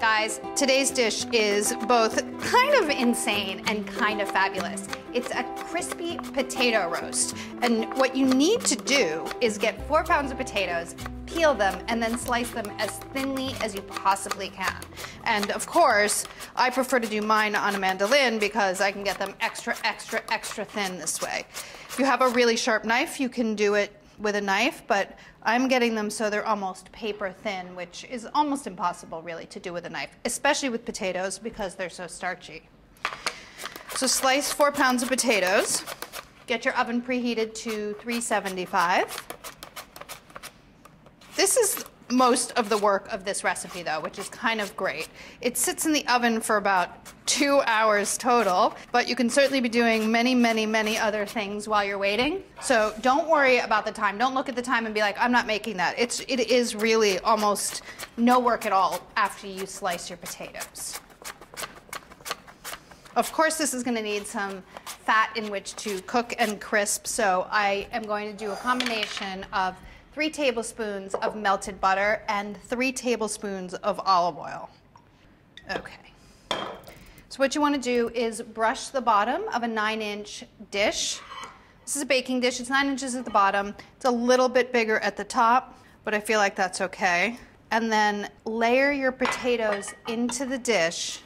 Guys, today's dish is both kind of insane and kind of fabulous. It's a crispy potato roast. And what you need to do is get 4 pounds of potatoes, peel them, and then slice them as thinly as you possibly can. And of course, I prefer to do mine on a mandolin because I can get them extra thin this way. If you have a really sharp knife, you can do it with a knife, but I'm getting them so they're almost paper thin, which is almost impossible really to do with a knife, especially with potatoes because they're so starchy. So slice 4 pounds of potatoes. Get your oven preheated to 375. This is most of the work of this recipe though, which is kind of great. It sits in the oven for about 2 hours total, but you can certainly be doing many other things while you're waiting. So don't worry about the time. Don't look at the time and be like, I'm not making that. It is really almost no work at all after you slice your potatoes. Of course, this is going to need some fat in which to cook and crisp, so I am going to do a combination of 3 tablespoons of melted butter and 3 tablespoons of olive oil. Okay. So what you want to do is brush the bottom of a 9-inch dish. This is a baking dish. It's 9 inches at the bottom. It's a little bit bigger at the top, but I feel like that's okay. And then layer your potatoes into the dish.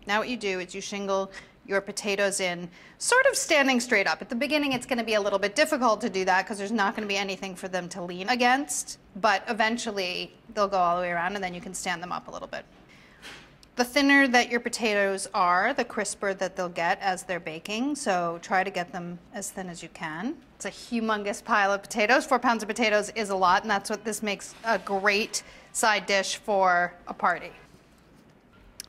Now what you do is you shingle your potatoes in, sort of standing straight up. At the beginning, it's going to be a little bit difficult to do that because there's not going to be anything for them to lean against, but eventually they'll go all the way around and then you can stand them up a little bit. The thinner that your potatoes are, the crisper that they'll get as they're baking, so try to get them as thin as you can. It's a humongous pile of potatoes. 4 pounds of potatoes is a lot, and that's what this makes a great side dish for a party.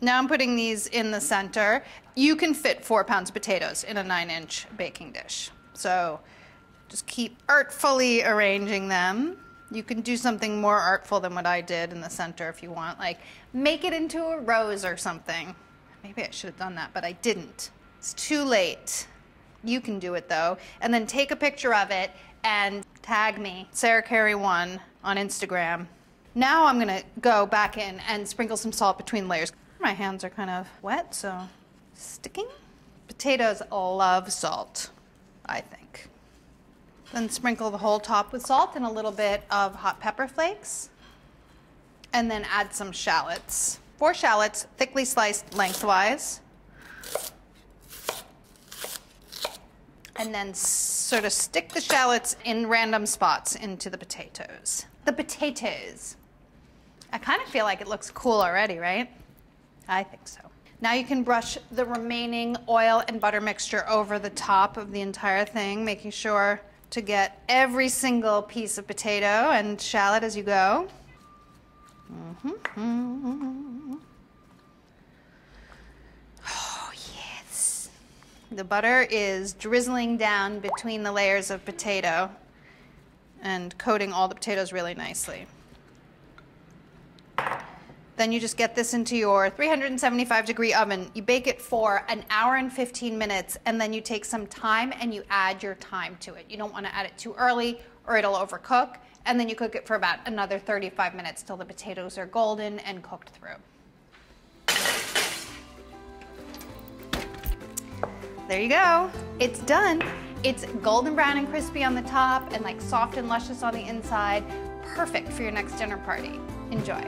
Now I'm putting these in the center. You can fit 4 pounds of potatoes in a 9-inch baking dish. So just keep artfully arranging them. You can do something more artful than what I did in the center if you want, like make it into a rose or something. Maybe I should have done that, but I didn't. It's too late. You can do it though. And then take a picture of it and tag me, Sarah Carey 1 on Instagram. Now I'm gonna go back in and sprinkle some salt between layers. My hands are kind of wet, so sticking. Potatoes love salt, I think. Then sprinkle the whole top with salt and a little bit of hot pepper flakes. And then add some shallots. 4 shallots, thickly sliced lengthwise. And then sort of stick the shallots in random spots into the potatoes. The potatoes. I kind of feel like it looks cool already, right? I think so. Now you can brush the remaining oil and butter mixture over the top of the entire thing, making sure to get every single piece of potato and shallot as you go. Oh, yes. The butter is drizzling down between the layers of potato and coating all the potatoes really nicely. Then you just get this into your 375-degree oven. You bake it for 1 hour and 15 minutes, and then you take some thyme and you add your thyme to it. You don't want to add it too early or it'll overcook. And then you cook it for about another 35 minutes till the potatoes are golden and cooked through. There you go. It's done. It's golden brown and crispy on the top and like soft and luscious on the inside. Perfect for your next dinner party. Enjoy.